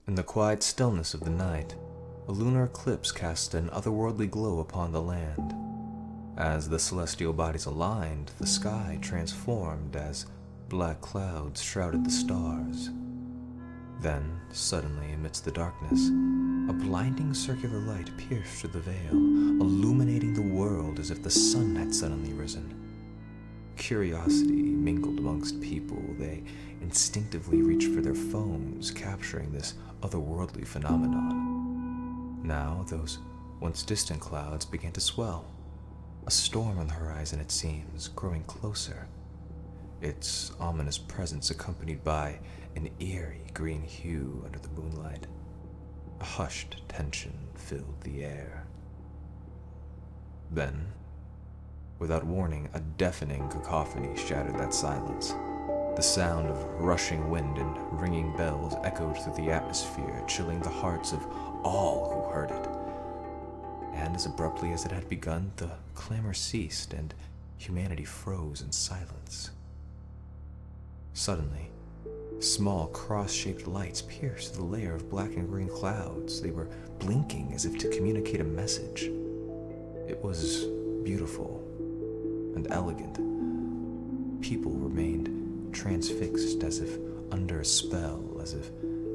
In the quiet stillness of the night, a lunar eclipse cast an otherworldly glow upon the land. As the celestial bodies aligned, the sky transformed as black clouds shrouded the stars. Then, suddenly, amidst the darkness, a blinding circular light pierced through the veil, illuminating the world as if the sun had suddenly risen. Curiosity mingled amongst people. They instinctively reached for their phones, capturing this otherworldly phenomenon. Now, those once distant clouds began to swell. A storm on the horizon, it seems, growing closer. Its ominous presence accompanied by an eerie green hue under the moonlight. A hushed tension filled the air. Then, without warning, a deafening cacophony shattered that silence. The sound of rushing wind and ringing bells echoed through the atmosphere, chilling the hearts of all who heard it. And as abruptly as it had begun, the clamor ceased and humanity froze in silence. Suddenly, small cross-shaped lights pierced the layer of black and green clouds. They were blinking as if to communicate a message. It was beautiful and elegant. People remained transfixed as if under a spell, as if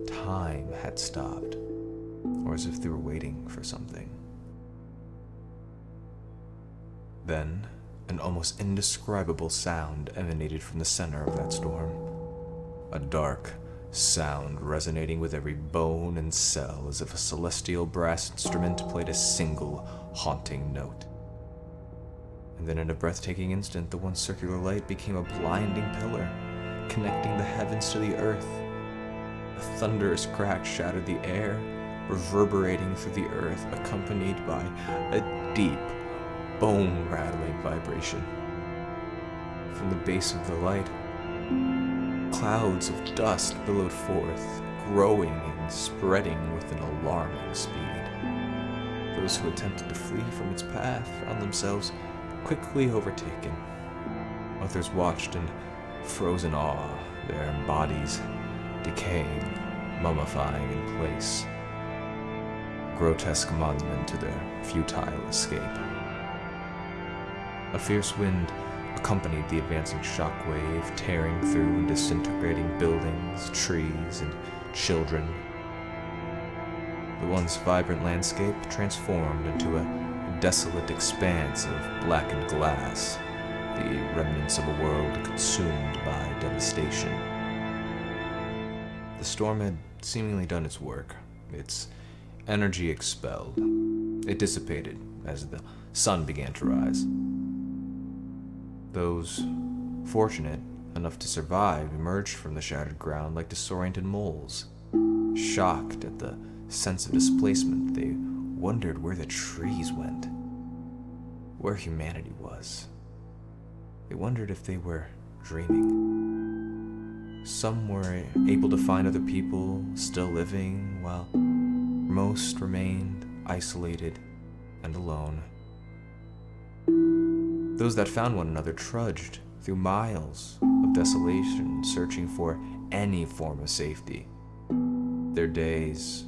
time had stopped, or as if they were waiting for something. Then, an almost indescribable sound emanated from the center of that storm. A dark sound resonating with every bone and cell, as if a celestial brass instrument played a single haunting note. And then in a breathtaking instant, the once circular light became a blinding pillar, connecting the heavens to the earth. A thunderous crack shattered the air, reverberating through the earth, accompanied by a deep, bone-rattling vibration. From the base of the light, clouds of dust billowed forth, growing and spreading with an alarming speed. Those who attempted to flee from its path found themselves quickly overtaken. Others watched in frozen awe, their bodies decaying, mummifying in place. A grotesque monument to their futile escape. A fierce wind accompanied the advancing shockwave, tearing through and disintegrating buildings, trees, and children. The once vibrant landscape transformed into a desolate expanse of blackened glass, the remnants of a world consumed by devastation. The storm had seemingly done its work, its energy expelled. It dissipated as the sun began to rise. Those fortunate enough to survive emerged from the shattered ground like disoriented moles. Shocked at the sense of displacement, they wondered where the trees went, where humanity was. They wondered if they were dreaming. Some were able to find other people still living, while most remained isolated and alone. Those that found one another trudged through miles of desolation, searching for any form of safety. Their days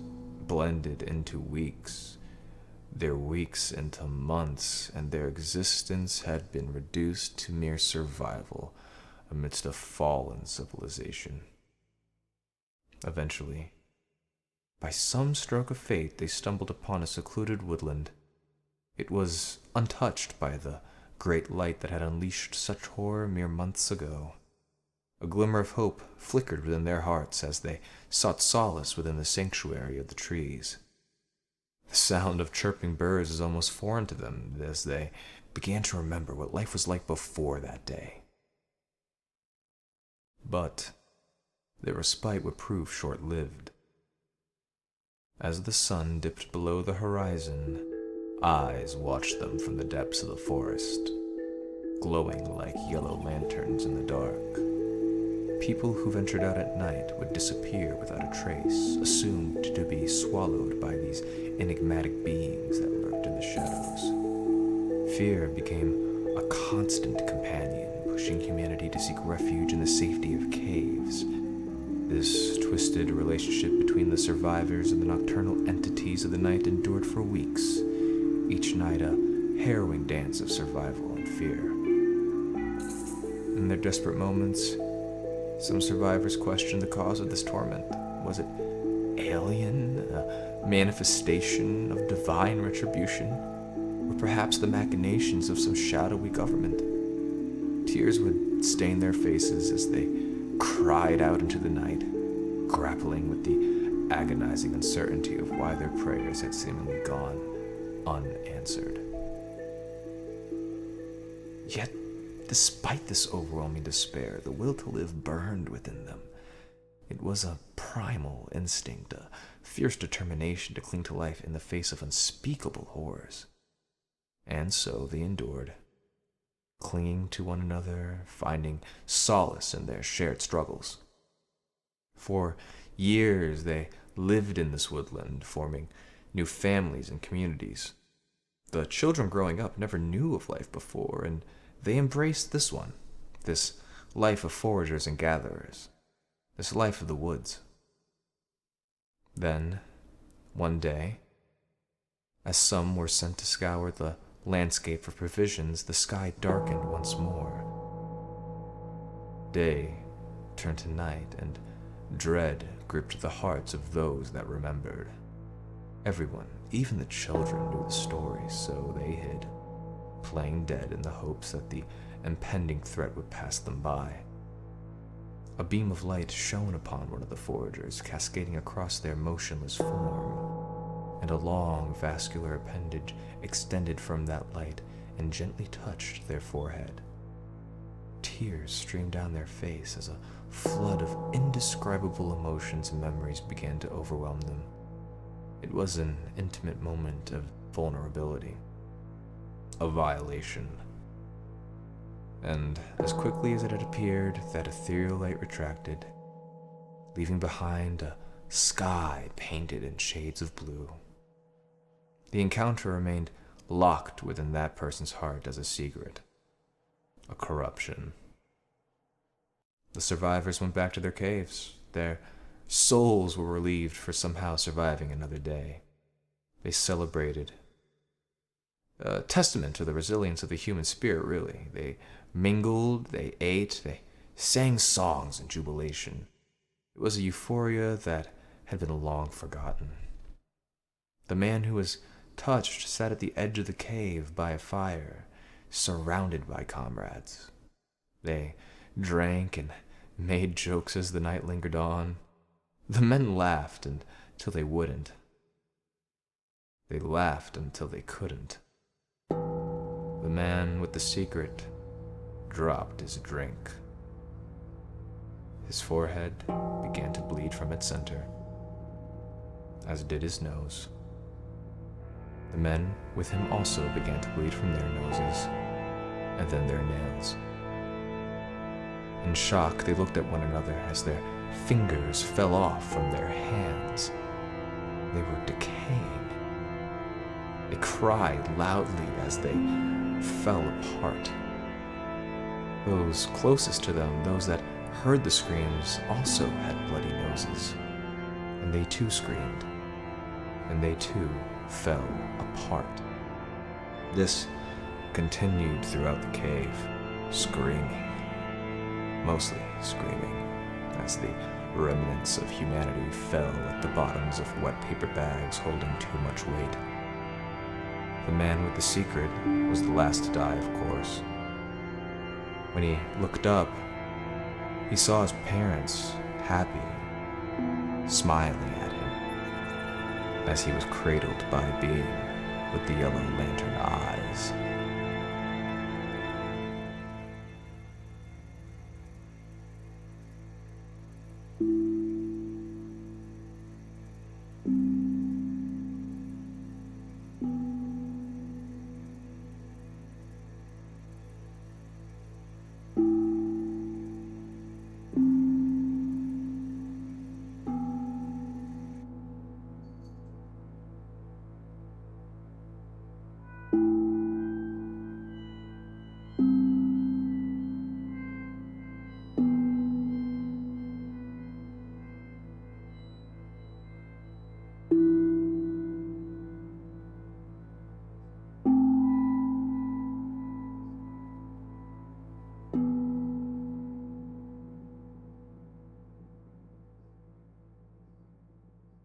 blended into weeks, their weeks into months, and their existence had been reduced to mere survival amidst a fallen civilization. Eventually, by some stroke of fate, they stumbled upon a secluded woodland. It was untouched by the great light that had unleashed such horror mere months ago. A glimmer of hope flickered within their hearts as they sought solace within the sanctuary of the trees. The sound of chirping birds was almost foreign to them as they began to remember what life was like before that day. But their respite would prove short-lived. As the sun dipped below the horizon, eyes watched them from the depths of the forest, glowing like yellow lanterns in the dark. People who ventured out at night would disappear without a trace, assumed to be swallowed by these enigmatic beings that lurked in the shadows. Fear became a constant companion, pushing humanity to seek refuge in the safety of caves. This twisted relationship between the survivors and the nocturnal entities of the night endured for weeks, each night a harrowing dance of survival and fear. In their desperate moments, some survivors questioned the cause of this torment. Was it alien, a manifestation of divine retribution, or perhaps the machinations of some shadowy government? Tears would stain their faces as they cried out into the night, grappling with the agonizing uncertainty of why their prayers had seemingly gone unanswered. Yet, despite this overwhelming despair, the will to live burned within them. It was a primal instinct, a fierce determination to cling to life in the face of unspeakable horrors. And so they endured, clinging to one another, finding solace in their shared struggles. For years they lived in this woodland, forming new families and communities. The children growing up never knew of life before, and they embraced this one, this life of foragers and gatherers, this life of the woods. Then, one day, as some were sent to scour the landscape for provisions, the sky darkened once more. Day turned to night, and dread gripped the hearts of those that remembered. Everyone, even the children, knew the story, so they hid, playing dead in the hopes that the impending threat would pass them by. A beam of light shone upon one of the foragers, cascading across their motionless form, and a long vascular appendage extended from that light and gently touched their forehead. Tears streamed down their face as a flood of indescribable emotions and memories began to overwhelm them. It was an intimate moment of vulnerability, a violation. And as quickly as it had appeared, that ethereal light retracted, leaving behind a sky painted in shades of blue. The encounter remained locked within that person's heart as a secret, a corruption. The survivors went back to their caves. Their souls were relieved for somehow surviving another day. They celebrated. A testament to the resilience of the human spirit, really. They mingled, they ate, they sang songs in jubilation. It was a euphoria that had been long forgotten. The man who was touched sat at the edge of the cave by a fire, surrounded by comrades. They drank and made jokes as the night lingered on. The men laughed until they wouldn't. They laughed until they couldn't. The man with the secret dropped his drink. His forehead began to bleed from its center, as did his nose. The men with him also began to bleed from their noses, and then their nails. In shock, they looked at one another as their fingers fell off from their hands. They were decaying. They cried loudly as they fell apart. Those closest to them, those that heard the screams, also had bloody noses, and they too screamed, and they too fell apart. This continued throughout the cave, screaming, mostly screaming, as the remnants of humanity fell at the bottoms of wet paper bags holding too much weight. The man with the secret was the last to die, of course. When he looked up, he saw his parents, happy, smiling at him, as he was cradled by a being with the yellow lantern eyes.